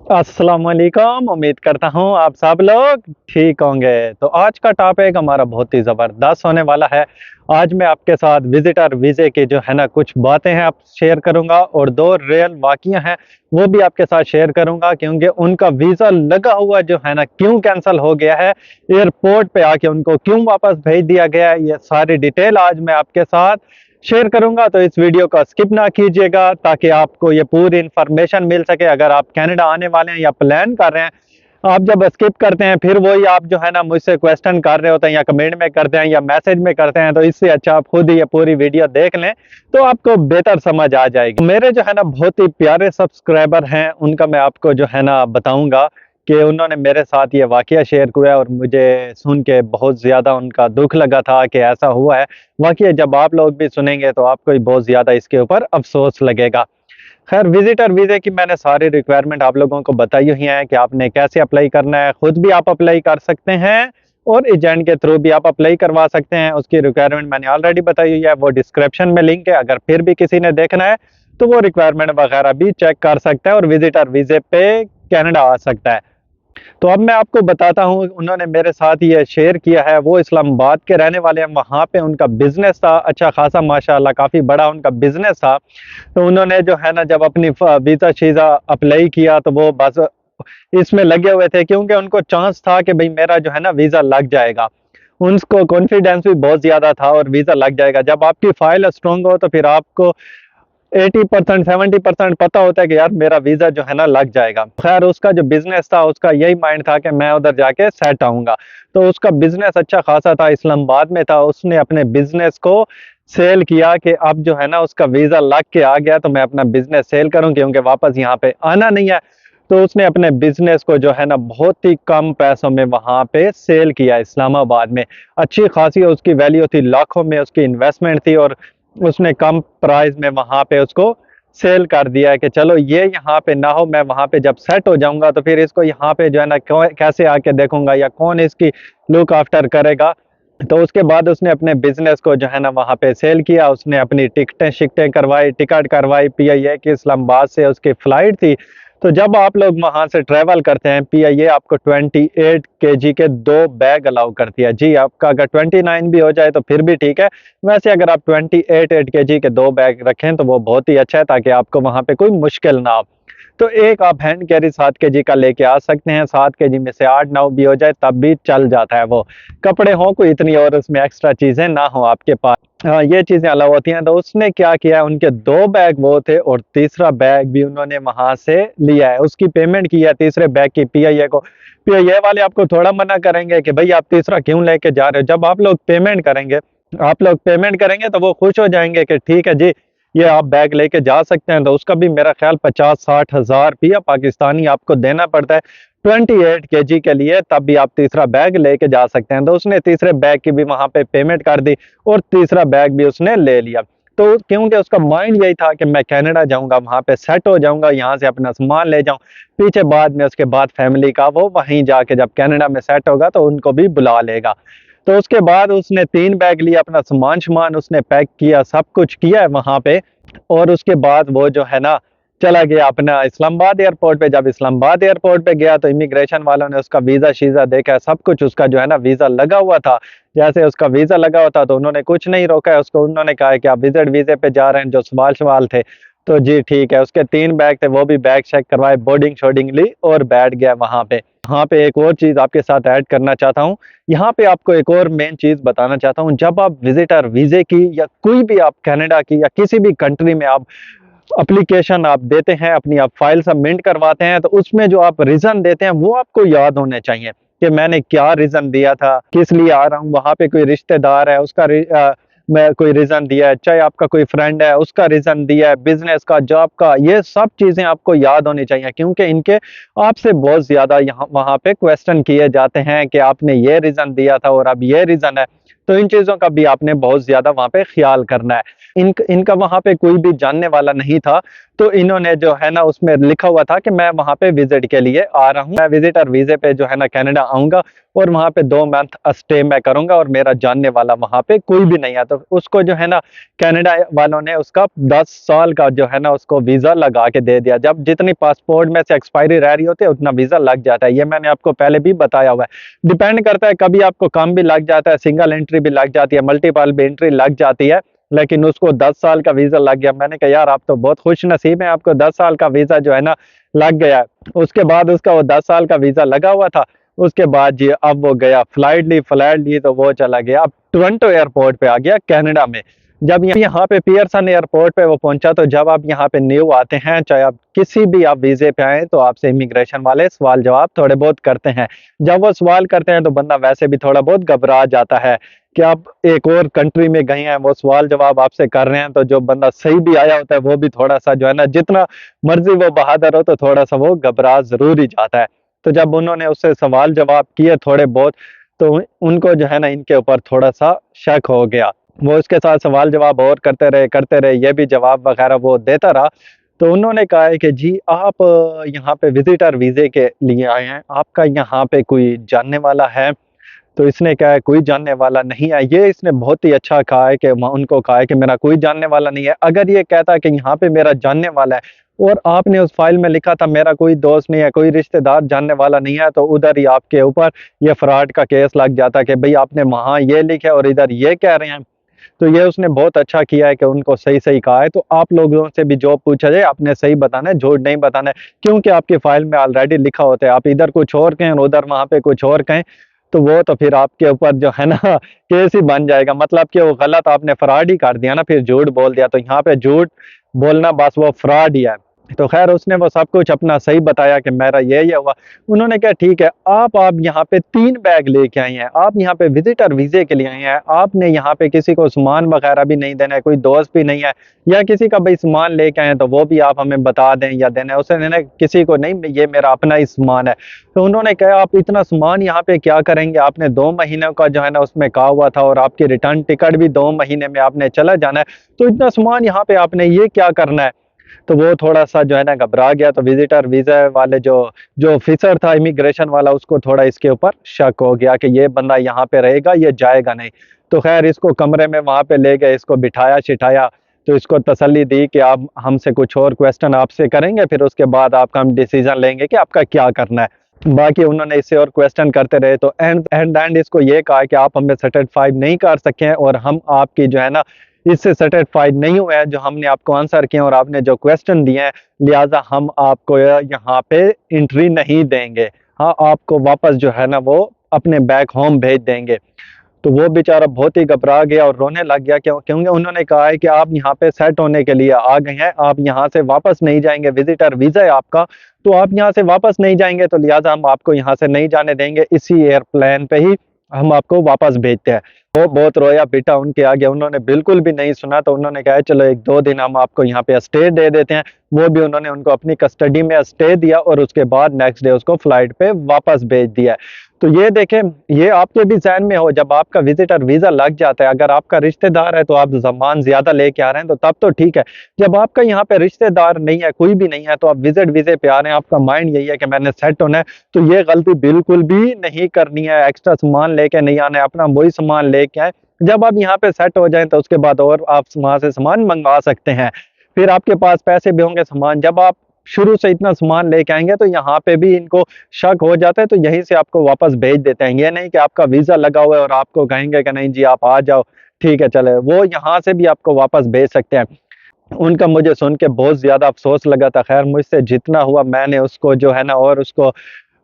अस्सलाम वालेकुम। उम्मीद करता हूँ आप सब लोग ठीक होंगे। तो आज का टॉपिक हमारा बहुत ही ज़बरदस्त होने वाला है। आज मैं आपके साथ विज़िटर वीज़े की जो है ना कुछ बातें हैं आप शेयर करूँगा और 2 रियल वाक़िया हैं वो भी आपके साथ शेयर करूँगा, क्योंकि उनका वीज़ा लगा हुआ जो है ना क्यों कैंसल हो गया है, एयरपोर्ट पे आके उनको क्यों वापस भेज दिया गया है, ये सारी डिटेल आज मैं आपके साथ शेयर करूंगा। तो इस वीडियो को स्किप ना कीजिएगा ताकि आपको ये पूरी इंफॉर्मेशन मिल सके। अगर आप कनाडा आने वाले हैं या प्लान कर रहे हैं, आप जब स्किप करते हैं फिर वही आप जो है ना मुझसे क्वेश्चन कर रहे होते हैं या कमेंट में करते हैं या मैसेज में करते हैं, तो इससे अच्छा आप खुद ही ये पूरी वीडियो देख लें तो आपको बेहतर समझ आ जाएगी। मेरे जो है ना बहुत ही प्यारे सब्सक्राइबर हैं, उनका मैं आपको जो है ना बताऊंगा कि उन्होंने मेरे साथ ये वाकया शेयर किया और मुझे सुन के बहुत ज़्यादा उनका दुख लगा था कि ऐसा हुआ है। वाकई जब आप लोग भी सुनेंगे तो आपको भी बहुत ज़्यादा इसके ऊपर अफसोस लगेगा। खैर, विजिटर वीज़े की मैंने सारी रिक्वायरमेंट आप लोगों को बताई हुई है कि आपने कैसे अप्लाई करना है। खुद भी आप अप्लाई कर सकते हैं और एजेंट के थ्रू भी आप अप्लाई करवा सकते हैं। उसकी रिक्वायरमेंट मैंने ऑलरेडी बताई हुई है, वो डिस्क्रिप्शन में लिंक है। अगर फिर भी किसी ने देखना है तो वो रिक्वायरमेंट वगैरह भी चेक कर सकता है और विजिटर वीज़े पे कनाडा आ सकता है। तो अब मैं आपको बताता हूँ, उन्होंने मेरे साथ ये शेयर किया है। वो इस्लामाबाद के रहने वाले हैं, वहाँ पे उनका बिजनेस था अच्छा खासा, माशाल्लाह काफ़ी बड़ा उनका बिजनेस था। तो उन्होंने जो है ना जब अपनी वीज़ा शीज़ा अप्लाई किया तो वो बस इसमें लगे हुए थे, क्योंकि उनको चांस था कि भाई मेरा जो है ना वीज़ा लग जाएगा। उनको कॉन्फिडेंस भी बहुत ज़्यादा था और वीज़ा लग जाएगा। जब आपकी फाइल स्ट्रॉन्ग हो तो फिर आपको 80% 70% पता होता है कि यार मेरा वीज़ा जो है ना लग जाएगा। खैर, उसका जो बिज़नेस था उसका यही माइंड था कि मैं उधर जाके सेट आऊँगा। तो उसका बिज़नेस अच्छा खासा था, इस्लामाबाद में था। उसने अपने बिज़नेस को सेल किया कि अब जो है ना उसका वीज़ा लग के आ गया तो मैं अपना बिज़नेस सेल करूँ, क्योंकि वापस यहाँ पे आना नहीं है। तो उसने अपने बिज़नेस को जो है ना बहुत ही कम पैसों में वहाँ पे सेल किया इस्लामाबाद में। अच्छी खासी उसकी वैल्यू थी, लाखों में उसकी इन्वेस्टमेंट थी और उसने कम प्राइस में वहाँ पे उसको सेल कर दिया है कि चलो ये यहाँ पे ना हो, मैं वहाँ पे जब सेट हो जाऊंगा तो फिर इसको यहाँ पे जो है ना कैसे आके देखूंगा या कौन इसकी लुक आफ्टर करेगा। तो उसके बाद उसने अपने बिजनेस को जो है ना वहाँ पे सेल किया। उसने अपनी टिकटें शिकटें करवाई, टिकट करवाई पीआईए की, इस्लामाबाद से उसकी फ्लाइट थी। तो जब आप लोग वहाँ से ट्रैवल करते हैं, पीआईए आपको 28 केजी के 2 बैग अलाउ करती है। जी, आपका अगर 29 भी हो जाए तो फिर भी ठीक है। वैसे अगर आप 28 केजी के 2 बैग रखें तो वो बहुत ही अच्छा है, ताकि आपको वहाँ पे कोई मुश्किल ना हो। तो एक आप हैंड कैरी 7 केजी का लेके आ सकते हैं। 7 केजी में से 8-9 भी हो जाए तब भी चल जाता है। वो कपड़े हों कोई इतनी और उसमें एक्स्ट्रा चीज़ें ना हो आपके पास, हाँ, ये चीज़ें अलाउ होती हैं। तो उसने क्या किया, उनके 2 बैग वो थे और तीसरा बैग भी उन्होंने वहाँ से लिया है। उसकी पेमेंट की है तीसरे बैग की पीआईए को। पीआईए वाले आपको थोड़ा मना करेंगे कि भई आप तीसरा क्यों लेके जा रहे हो? जब आप लोग पेमेंट करेंगे तो वो खुश हो जाएँगे कि ठीक है जी, ये आप बैग लेके जा सकते हैं। तो उसका भी मेरा ख्याल 50-60 हज़ार रुपया पाकिस्तानी आपको देना पड़ता है 28 केजी के लिए, तब भी आप तीसरा बैग लेके जा सकते हैं। तो उसने तीसरे बैग की भी वहाँ पे पेमेंट कर दी और तीसरा बैग भी उसने ले लिया। तो क्योंकि उसका माइंड यही था कि मैं कनाडा जाऊँगा, वहाँ पे सेट हो जाऊँगा, यहाँ से अपना सामान ले जाऊँ। पीछे बाद में उसके बाद फैमिली का वो वहीं जाके जब कनाडा में सेट होगा तो उनको भी बुला लेगा। तो उसके बाद उसने 3 बैग लिया, अपना सामान उसने पैक किया, सब कुछ किया है वहाँ पे। और उसके बाद वो जो है ना चला गया अपना इस्लामाबाद एयरपोर्ट पे। जब इस्लामाबाद एयरपोर्ट पे गया तो इमिग्रेशन वालों ने उसका वीज़ा शीज़ा देखा, सब कुछ उसका जो है ना वीज़ा लगा हुआ था। जैसे उसका वीज़ा लगा हुआ था तो उन्होंने कुछ नहीं रोका है उसको। उन्होंने कहा है कि आप विज़िट वीज़े पे जा रहे हैं, जो सवाल थे। तो जी ठीक है, उसके 3 बैग थे, वो भी बैग चेक करवाए, बोर्डिंग शोर्डिंग ली और बैठ गया वहाँ पे। यहाँ पे एक और चीज़ आपके साथ ऐड करना चाहता हूँ। यहाँ पे आपको एक और मेन चीज़ बताना चाहता हूँ। जब आप विजिटर वीज़े की या कोई भी आप कनाडा की या किसी भी कंट्री में आप एप्लीकेशन आप देते हैं, अपनी आप फाइल सबमिट करवाते हैं, तो उसमें जो आप रीज़न देते हैं वो आपको याद होने चाहिए कि मैंने क्या रीज़न दिया था, किस लिए आ रहा हूँ। वहाँ पे कोई रिश्तेदार है उसका मैं कोई रीज़न दिया है, चाहे आपका कोई फ्रेंड है उसका रीज़न दिया है, बिज़नेस का, जॉब का, ये सब चीज़ें आपको याद होनी चाहिए, क्योंकि इनके आपसे बहुत ज़्यादा यहाँ वहाँ पे क्वेश्चन किए जाते हैं कि आपने ये रीज़न दिया था और अब ये रीज़न है। तो इन चीज़ों का भी आपने बहुत ज़्यादा वहाँ पे ख्याल करना है। इनका वहाँ पे कोई भी जानने वाला नहीं था, तो इन्होंने जो है ना उसमें लिखा हुआ था कि मैं वहाँ पे विजिट के लिए आ रहा हूँ, मैं विजिटर वीज़े पे जो है ना कनाडा आऊँगा और वहाँ पे 2 मंथ स्टे मैं करूँगा और मेरा जानने वाला वहाँ पे कोई भी नहीं है। तो उसको जो है ना कनाडा वालों ने उसका 10 साल का जो है ना उसको वीज़ा लगा के दे दिया। जब जितनी पासपोर्ट में से एक्सपायरी रह रही होती है उतना वीज़ा लग जाता है। ये मैंने आपको पहले भी बताया हुआ है। डिपेंड करता है, कभी आपको कम भी लग जाता है, सिंगल एंट्री भी लग जाती है, मल्टीपल भी एंट्री लग जाती है। लेकिन उसको 10 साल का वीज़ा लग गया। मैंने कहा यार आप तो बहुत खुश नसीब हैं, आपको 10 साल का वीज़ा जो है ना लग गया है। उसके बाद उसका वो 10 साल का वीज़ा लगा हुआ था। उसके बाद जी अब वो गया, फ्लाइट ली तो वो चला गया। अब टोरंटो एयरपोर्ट पे आ गया कनाडा में। जब यहाँ पे पियर्सन एयरपोर्ट पे वो पहुंचा, तो जब आप यहाँ पे न्यू आते हैं, चाहे आप किसी भी आप वीज़े पे आए, तो आपसे इमिग्रेशन वाले सवाल जवाब थोड़े बहुत करते हैं। जब वो सवाल करते हैं तो बंदा वैसे भी थोड़ा बहुत घबरा जाता है कि आप एक और कंट्री में गए हैं, वो सवाल जवाब आपसे कर रहे हैं, तो जो बंदा सही भी आया होता है वो भी थोड़ा सा जो है ना, जितना मर्जी वो बहादुर हो तो थोड़ा सा वो घबरा जरूर ही जाता है। तो जब उन्होंने उससे सवाल जवाब किए थोड़े बहुत, तो उनको जो है ना इनके ऊपर थोड़ा सा शक हो गया। वो उसके साथ सवाल जवाब और करते रहे, ये भी जवाब वगैरह वो देता रहा। तो उन्होंने कहा है कि जी आप यहाँ पे विजिटर वीज़े के लिए आए हैं, आपका यहाँ पे कोई जानने वाला है? तो इसने कहा है कोई जानने वाला नहीं है। ये इसने बहुत ही अच्छा कहा है कि उनको कहा है कि मेरा कोई जानने वाला नहीं है। अगर ये कहता है कि यहाँ पे मेरा जानने वाला है और आपने उस फाइल में लिखा था मेरा कोई दोस्त नहीं है, कोई रिश्तेदार जानने वाला नहीं है, तो उधर ही आपके ऊपर ये फ्रॉड का केस लग जाता है कि भाई आपने वहाँ ये लिखा है और इधर ये कह रहे हैं। तो ये उसने बहुत अच्छा किया है कि उनको सही-सही कहा है। तो आप लोगों से भी जो पूछा जाए आपने सही बताना है, झूठ नहीं बताना है, क्योंकि आपकी फाइल में ऑलरेडी लिखा होता है। आप इधर कुछ और कहें और उधर वहाँ पे कुछ और कहें, तो वो तो फिर आपके ऊपर जो है ना केस ही बन जाएगा। मतलब कि वो गलत आपने फ्रॉड ही कर दिया ना, फिर झूठ बोल दिया। तो यहाँ पे झूठ बोलना बस वो फ्रॉड ही है। तो खैर उसने वो सब कुछ अपना सही बताया कि मेरा ये हुआ। उन्होंने कहा ठीक है, आप यहाँ पे 3 बैग लेके आए हैं, आप यहाँ पे विजिटर वीज़े के लिए आए हैं, आपने यहाँ पे किसी को सामान वगैरह भी नहीं देना है, कोई दोस्त भी नहीं है, या किसी का भाई सामान लेके आए हैं तो वो भी आप हमें बता दें या देना है। उसने किसी को नहीं, ये मेरा अपना ही सामान है। तो उन्होंने कहा आप इतना सामान यहाँ पे क्या करेंगे? आपने 2 महीनों का जो है ना उसमें कहा हुआ था और आपकी रिटर्न टिकट भी 2 महीने में आपने चला जाना है, तो इतना सामान यहाँ पे आपने ये क्या करना है? तो वो थोड़ा-सा जो है ना घबरा गया। तो विज़िटर वीज़ा वाले जो जो ऑफ़िसर था इमिग्रेशन वाला, उसको थोड़ा इसके ऊपर शक हो गया कि ये बंदा यहाँ पे रहेगा, ये जाएगा नहीं। तो ख़ैर इसको कमरे में वहाँ पे ले गए, इसको बिठाया-शिठाया, तो इसको तसल्ली दी कि आप हमसे कुछ और क्वेश्चन आपसे करेंगे, फिर उसके बाद आपका हम डिसीज़न लेंगे कि आपका क्या करना है। बाकी उन्होंने इससे और क्वेश्चन करते रहे, तो एंड इसको ये कहा कि आप हमें सैटिस्फाइड नहीं कर सके हैं और हम आपकी जो है ना इससे सैटिस्फाइड नहीं हुए हैं जो हमने आपको आंसर किए और आपने जो क्वेश्चन दिए हैं, लिहाजा हम आपको यहाँ पे एंट्री नहीं देंगे। हाँ, आपको वापस जो है ना वो अपने बैक होम भेज देंगे। तो वो बेचारा बहुत ही घबरा गया और रोने लग गया, क्योंकि उन्होंने कहा है कि आप यहाँ पे सेट होने के लिए आ गए हैं, आप यहाँ से वापस नहीं जाएंगे, विजिटर वीज़ा है आपका, तो आप यहाँ से वापस नहीं जाएंगे, तो लिहाजा हम आपको यहाँ से नहीं जाने देंगे, इसी एयरप्लेन पे ही हम आपको वापस भेजते हैं। वो बहुत रोया पीटा उनके आगे, उन्होंने बिल्कुल भी नहीं सुना। तो उन्होंने कहा चलो 1-2 दिन हम आपको यहाँ पे स्टे दे देते हैं। वो भी उन्होंने उनको अपनी कस्टडी में स्टे दिया और उसके बाद नेक्स्ट डे उसको फ्लाइट पे वापस भेज दिया। तो ये देखें, ये आपके भी ज़हन में हो, जब आपका विजिटर वीज़ा लग जाता है, अगर आपका रिश्तेदार है तो आप सामान ज़्यादा लेके आ रहे हैं तो तब तो ठीक है। जब आपका यहाँ पे रिश्तेदार नहीं है, कोई भी नहीं है, तो आप विजिट वीज़े पे आ रहे हैं, आपका माइंड यही है कि मैंने सेट होना है, तो ये गलती बिल्कुल भी नहीं करनी है। एक्स्ट्रा सामान लेके नहीं आना है, अपना वही सामान लेके आएँ। जब आप यहाँ पे सेट हो जाएँ तो उसके बाद और आप वहाँ से सामान मँगवा सकते हैं। फिर आपके पास पैसे भी होंगे, सामान जब आप शुरू से इतना सामान लेके आएँगे तो यहाँ पे भी इनको शक हो जाता है, तो यहीं से आपको वापस भेज देते हैं। ये नहीं कि आपका वीज़ा लगा हुआ है और आपको कहेंगे कि नहीं जी आप आ जाओ, ठीक है चले, वो यहाँ से भी आपको वापस भेज सकते हैं। उनका मुझे सुन के बहुत ज़्यादा अफ़सोस लगा था। ख़ैर मुझसे जितना हुआ मैंने उसको जो है ना और उसको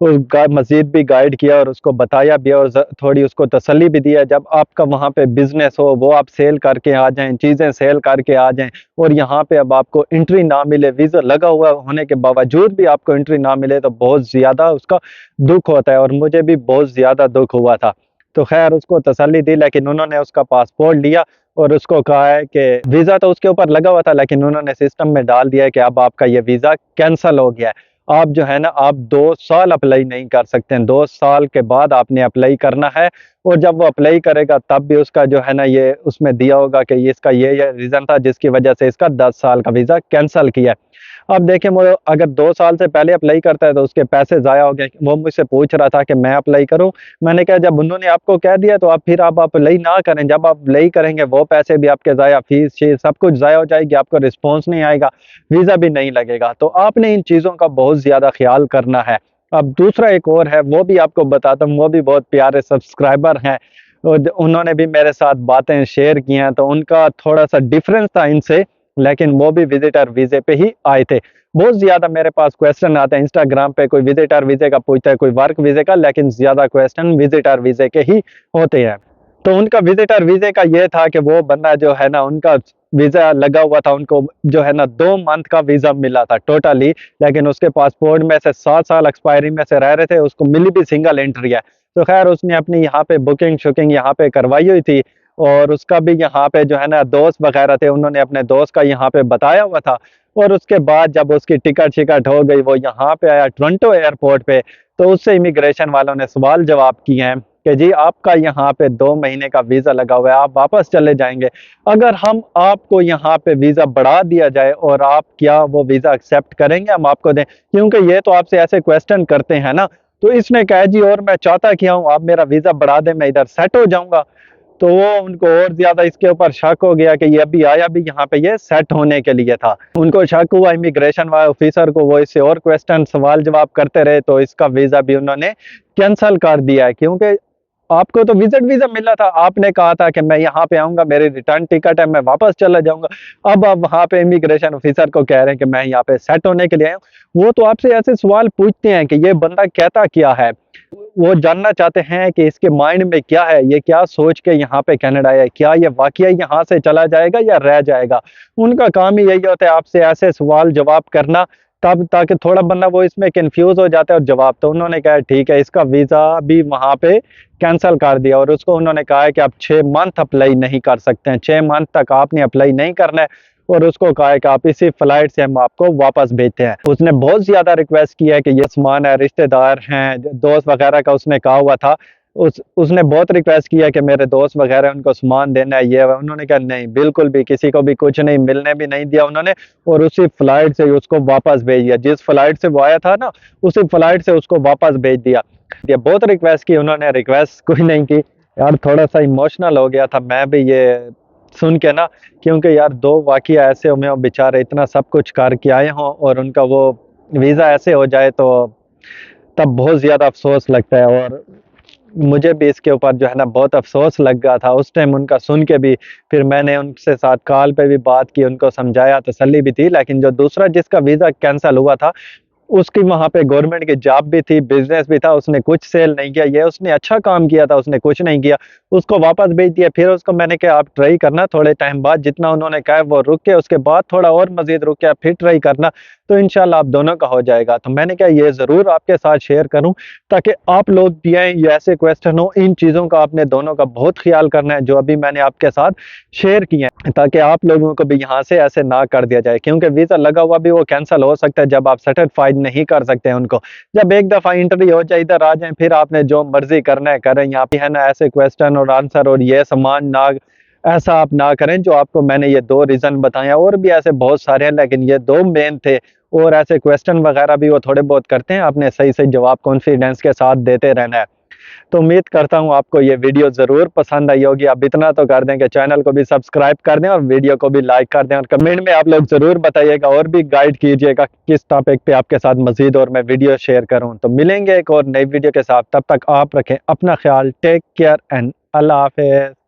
मज़ीद भी गाइड किया और उसको बताया भी और थोड़ी उसको तसल्ली भी दिया। जब आपका वहाँ पे बिज़नेस हो, वो आप सेल करके आ जाएँ, चीज़ें सेल करके आ जाएँ और यहाँ पे अब आपको एंट्री ना मिले, वीज़ा लगा हुआ होने के बावजूद भी आपको एंट्री ना मिले, तो बहुत ज़्यादा उसका दुःख होता है और मुझे भी बहुत ज़्यादा दुःख हुआ था। तो ख़ैर उसको तसल्ली दी, लेकिन उन्होंने उसका पासपोर्ट लिया और उसको कहा है कि वीज़ा तो उसके ऊपर लगा हुआ था, लेकिन उन्होंने सिस्टम में डाल दिया है कि अब आपका ये वीज़ा कैंसल हो गया है। आप जो है ना आप 2 साल अप्लाई नहीं कर सकते हैं, 2 साल के बाद आपने अप्लाई करना है। और जब वो अप्लाई करेगा तब भी उसका जो है ना ये उसमें दिया होगा कि ये इसका ये रीज़न था जिसकी वजह से इसका 10 साल का वीज़ा कैंसल किया। अब देखिए वो अगर 2 साल से पहले अप्लाई करता है तो उसके पैसे ज़ाया हो गए। वो मुझसे पूछ रहा था कि मैं अप्लाई करूँ? मैंने कहा जब उन्होंने आपको कह दिया तो आप फिर आप अप्लाई ना करें। जब आप अप्लाई करेंगे वो पैसे भी आपके ज़ाया, फ़ीस-शीस सब कुछ ज़ाया हो जाएगी, आपको रिस्पॉन्स नहीं आएगा, वीज़ा भी नहीं लगेगा। तो आपने इन चीज़ों का बहुत ज़्यादा ख़्याल करना है। अब दूसरा एक और है, वो भी आपको बताता हूँ, वो भी बहुत प्यारे सब्सक्राइबर हैं। उन्होंने भी मेरे साथ बातें शेयर की हैं, तो उनका थोड़ा-सा डिफ़रेंस था इनसे, लेकिन वो भी विज़िटर वीज़े पे ही आए थे। बहुत ज़्यादा मेरे पास क्वेश्चन आते हैं इंस्टाग्राम पे, कोई विज़िटर वीज़े का पूछता है, कोई वर्क वीज़े का, लेकिन ज़्यादा क्वेश्चन विज़िटर वीज़े के ही होते हैं। तो उनका विज़िटर वीज़े का ये था कि वो बंदा जो है ना उनका वीज़ा लगा हुआ था, उनको जो है ना 2 मंथ का वीज़ा मिला था टोटली, लेकिन उसके पासपोर्ट में से 7 साल एक्सपायरी में से रह रहे थे, उसको मिली भी सिंगल एंट्री है। तो ख़ैर उसने अपनी यहाँ पे बुकिंग-शुकिंग यहाँ पे करवाई हुई थी और उसका भी यहाँ पे जो है ना दोस्त वग़ैरह थे, उन्होंने अपने दोस्त का यहाँ पे बताया हुआ था। और उसके बाद जब उसकी टिकट-शिकट हो गई, वो यहाँ पे आया टोरंटो एयरपोर्ट पे, तो उससे इमिग्रेशन वालों ने सवाल-जवाब किए हैं कि जी आपका यहाँ पे 2 महीने का वीज़ा लगा हुआ है, आप वापस चले जाएँगे। अगर हम आपको यहाँ पे वीज़ा बढ़ा दिया जाए और आप क्या वो वीज़ा एक्सेप्ट करेंगे हम आपको दें? क्योंकि ये तो आपसे ऐसे क्वेश्चन करते हैं ना, तो इसने कहा जी और मैं चाहता क्या हूँ, आप मेरा वीज़ा बढ़ा दें, मैं इधर सेट हो जाऊँगा। तो वो उनको और ज़्यादा इसके ऊपर शक हो गया कि ये अभी आया भी यहाँ पे ये सेट होने के लिए था। उनको शक हुआ इमिग्रेशन वाले ऑफिसर को, वो इससे और क्वेश्चन सवाल-जवाब करते रहे, तो इसका वीज़ा भी उन्होंने कैंसल कर दिया है, क्योंकि आपको तो विज़िट वीज़ा मिला था, आपने कहा था कि मैं यहाँ पे आऊँगा, मेरी रिटर्न टिकट है, मैं वापस चला जाऊँगा। अब आप वहाँ पे इमिग्रेशन ऑफिसर को कह रहे हैं कि मैं यहाँ पे सेट होने के लिए आया हूँ। वो तो आपसे ऐसे सवाल पूछते हैं कि ये बंदा कहता क्या है? वो जानना चाहते हैं कि इसके माइंड में क्या है, ये क्या सोच के यहाँ पे कनाडा आया है? क्या ये वाक़ई यहाँ से चला जाएगा या रह जाएगा? उनका काम ही यही होता है आपसे ऐसे सवाल-जवाब करना, तब ताकि थोड़ा बंदा वो इसमें कन्फ्यूज़ हो जाता है और जवाब तो उन्होंने कहा ठीक है, इसका वीज़ा भी वहाँ पे कैंसल कर दिया और उसको उन्होंने कहा है कि आप 6 मंथ अप्लाई नहीं कर सकते हैं, 6 मंथ तक आपने अप्लाई नहीं करना है और उसको कहा है कि आप इसी फ्लाइट से हम आपको वापस भेजते हैं। उसने बहुत ज़्यादा रिक्वेस्ट किया है कि ये सामान है, रिश्तेदार हैं, दोस्त वगैरह का उसने कहा हुआ था। उसने बहुत रिक्वेस्ट किया कि मेरे दोस्त वगैरह उनको सामान देना है, ये उन्होंने कहा नहीं, बिल्कुल भी किसी को भी कुछ नहीं, मिलने भी नहीं दिया उन्होंने और उसी फ्लाइट से ही उसको वापस भेज दिया। जिस फ्लाइट से वो आया था ना, उसी फ्लाइट से उसको वापस भेज दिया। ये बहुत रिक्वेस्ट की उन्होंने, रिक्वेस्ट कोई नहीं की। यार थोड़ा-सा इमोशनल हो गया था मैं भी ये सुन के ना, क्योंकि यार 2 वाक़या ऐसे हुए हों, बेचारे इतना सब कुछ करके आए हों और उनका वो वीज़ा ऐसे हो जाए तो तब बहुत ज़्यादा अफ़सोस लगता है। और मुझे भी इसके ऊपर जो है ना बहुत अफ़सोस लग गया था उस टाइम उनका सुन के भी। फिर मैंने उनसे साथ कॉल पे भी बात की, उनको समझाया, तसल्ली भी थी, लेकिन जो दूसरा जिसका वीज़ा कैंसल हुआ था, उसकी वहाँ पे गवर्नमेंट की जॉब भी थी, बिज़नेस भी था, उसने कुछ सेल नहीं किया। ये उसने अच्छा काम किया था, उसने कुछ नहीं किया, उसको वापस भेज दिया। फिर उसको मैंने कहा आप ट्राई करना, थोड़े टाइम बाद जितना उन्होंने कहा है वो रुक के उसके बाद थोड़ा और मज़ीद रुक के आप फिर ट्राई करना, तो इंशाल्लाह आप दोनों का हो जाएगा। तो मैंने कहा ये ज़रूर आपके साथ शेयर करूँ ताकि आप लोग भी आएँ, ये ऐसे क्वेश्चन हो, इन चीज़ों का आपने दोनों का बहुत ख़्याल करना है जो अभी मैंने आपके साथ शेयर किए हैं, ताकि आप लोगों को भी यहाँ से ऐसे ना कर दिया जाए, क्योंकि वीज़ा लगा हुआ भी वो कैंसल हो सकता है जब आप सर्टिफ़ाइड नहीं कर सकते हैं उनको। जब एक दफ़ा एंट्री हो जाए, इधर आ जाएँ, फिर आपने जो मर्ज़ी करना है करें। यहाँ पे है ना ऐसे क्वेश्चन और आंसर और ये सामान ना, ऐसा आप ना करें। जो आपको मैंने ये 2 रीज़न बताए हैं, और भी ऐसे बहुत सारे हैं लेकिन ये 2 मेन थे। और ऐसे क्वेश्चन वगैरह भी वो थोड़े बहुत करते हैं, आपने सही-सही जवाब कॉन्फिडेंस के साथ देते रहना है। तो उम्मीद करता हूँ आपको ये वीडियो ज़रूर पसंद आई होगी। आप इतना तो कर दें कि चैनल को भी सब्सक्राइब कर दें और वीडियो को भी लाइक कर दें और कमेंट में आप लोग ज़रूर बताइएगा और भी गाइड कीजिएगा किस टॉपिक पे आपके साथ मज़ीद और मैं वीडियो शेयर करूँ। तो मिलेंगे एक और नई वीडियो के साथ, तब तक आप रखें अपना ख़्याल। टेक केयर एंड अल्लाह हाफ़िज़।